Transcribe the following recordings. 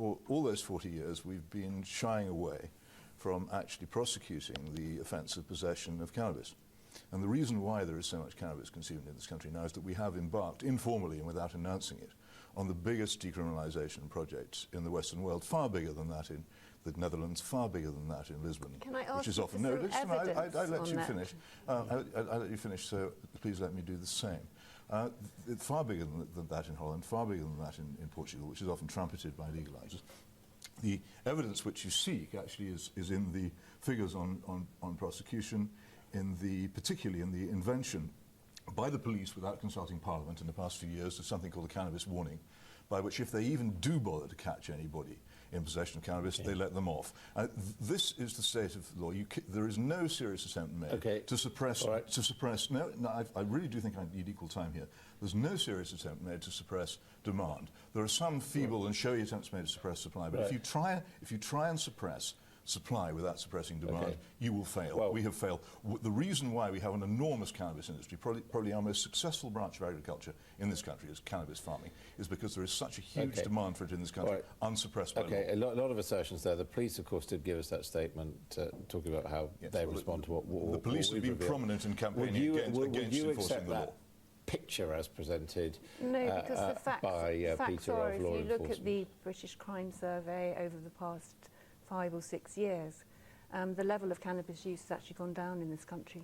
for all those 40 years, we've been shying away from actually prosecuting the offence of possession of cannabis. And the reason why there is so much cannabis consumed in this country now is that we have embarked, informally and without announcing it, on the biggest decriminalisation project in the Western world, far bigger than that in the Netherlands, far bigger than that in Lisbon. Can I ask which is you often for no. some Listen, evidence I let on you that? finish. I let you finish. So please let me do the same. It's far bigger than that in Holland, far bigger than that in Portugal, which is often trumpeted by legalisers. The evidence which you seek actually is in the figures on prosecution, particularly in the invention by the police without consulting Parliament in the past few years of something called a cannabis warning, by which if they even do bother to catch anybody in possession of cannabis, they let them off. This is the state of the law. There is no serious attempt made to suppress. Right. I really do think I need equal time here. There's no serious attempt made to suppress demand. There are some feeble and showy attempts made to suppress supply, but if you try and suppress supply without suppressing demand, you will fail. Well, we have failed. The reason why we have an enormous cannabis industry, probably our most successful branch of agriculture in this country is cannabis farming, is because there is such a huge demand for it in this country, unsuppressed by law. A lot of assertions there. The police, of course, did give us that statement talking about how they respond to what the police have been prominent in campaigning against enforcing the law. Picture as presented No, because the facts Peter are, of if law you look enforcement. at the British Crime Survey over the past 5 or 6 years, the level of cannabis use has actually gone down in this country.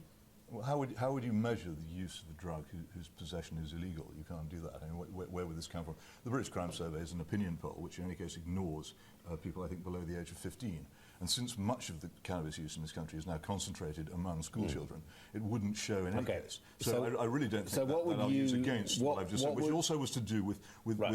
Well, how would you measure the use of a drug whose possession is illegal? You can't do that. I mean, where would this come from? The British Crime Survey is an opinion poll, which in any case ignores people, I think, below the age of 15. And since much of the cannabis use in this country is now concentrated among school children, it wouldn't show in any case. So I really don't think that argues against what I've just said, which also was to do with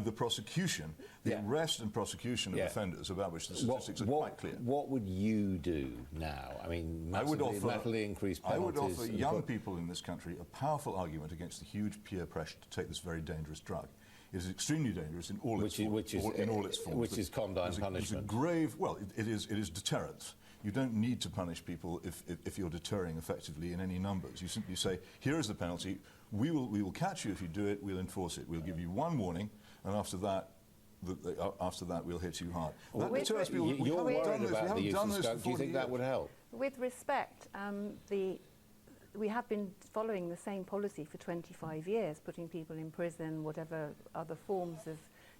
the prosecution, the arrest and prosecution of offenders, about which the statistics are quite clear. What would you do now? I mean, massively increased penalties. I would offer young people in this country a powerful argument against the huge peer pressure to take this very dangerous drug. It is extremely dangerous in all its forms. Which is condign punishment. It's a grave. Well, it is deterrence. You don't need to punish people if you're deterring effectively in any numbers. You simply say, here is the penalty. We will catch you if you do it. We'll enforce it. We'll give you one warning, and after that we'll hit you hard. You're worried about the use of skunk. Do you think that would help? With respect, we have been following the same policy for 25 years, putting people in prison, whatever other forms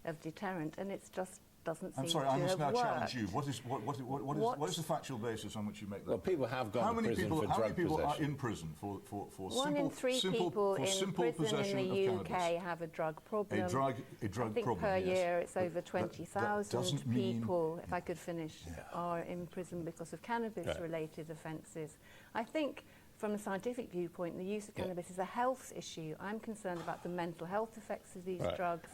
of deterrent, and it just doesn't seem to have worked. I'm sorry, I must now challenge you. What is the factual basis on which you make that? Well, people have gone to prison for drug possession. How many people are in prison for One in three people in prison in the UK have a drug problem. A drug I think problem, per year it's over 20,000 people, if I could finish, are in prison because of cannabis-related offences. I think from a scientific viewpoint, the use of cannabis is a health issue. I'm concerned about the mental health effects of these drugs,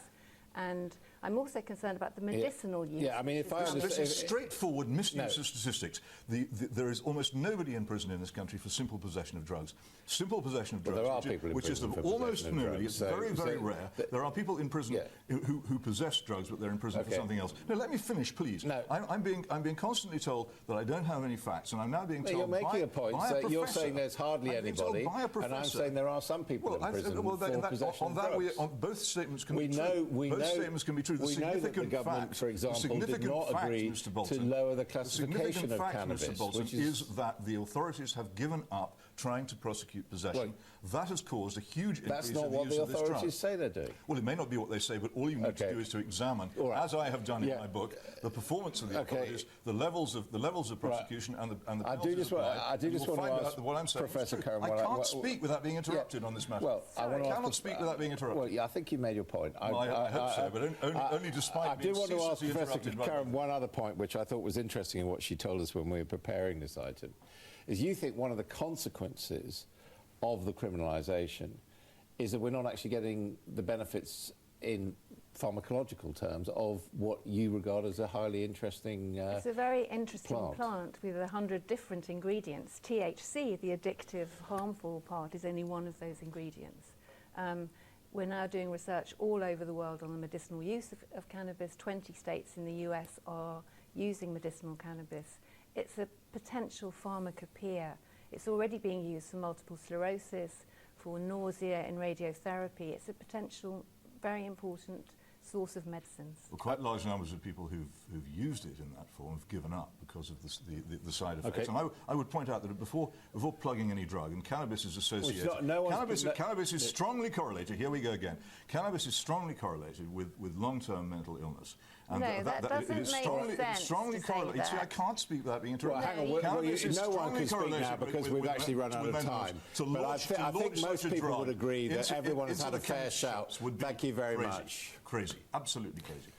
and I'm also concerned about the medicinal use. Yeah, I mean, this is straightforward misuse of statistics. There is almost nobody in prison in this country for simple possession of drugs. Simple possession of drugs, there are people in which is almost nobody. It's very, very rare. There are people in prison who possess drugs, but they're in prison for something else. No, let me finish, please. No. I'm being constantly told that I don't have any facts, and I'm now being told you're making a point. by a professor. You're saying there's hardly anybody, and I'm saying there are some people in prison for possession of drugs. Both statements can be true. Both statements can be true. We know that the government, for example, did not agree to lower the classification of cannabis, which is that the authorities have given up trying to prosecute possession. That has caused a huge increase in the use of this drug. That's not what the authorities say they're doing. Well, it may not be what they say, but all you need to do is to examine, as I have done in my book, the performance of the authorities, the levels of prosecution, and the penalties applied. I do just want to ask what I'm saying, Professor Curran. I can't speak without being interrupted on this matter. Well, I cannot speak without being interrupted. Well, yeah, I think you made your point. I hope so, but only despite being ceaselessly interrupted. I do want to ask Professor Curran one other point, which I thought was interesting in what she told us when we were preparing this item, is you think one of the consequences of the criminalisation is that we're not actually getting the benefits in pharmacological terms of what you regard as a highly interesting It's a very interesting plant with 100 different ingredients. THC, the addictive, harmful part, is only one of those ingredients. We're now doing research all over the world on the medicinal use of cannabis. 20 states in the US are using medicinal cannabis. It's a potential pharmacopoeia. It's already being used for multiple sclerosis, for nausea in radiotherapy. It's a potential very important source of medicines. Well, quite large numbers of people who've used it in that form have given up because of the side effects. Okay. And I would point out that before plugging any drug, and cannabis is associated... Cannabis is strongly correlated, here we go again, cannabis is strongly correlated with long-term mental illness. And that doesn't make sense. It's strongly correlated. See, I can't speak without being interrupted. Well, hang on, no one can speak now because we've actually run out of time. But I think most people would agree that everyone has had a fair shout. Thank you very much. Crazy, absolutely crazy.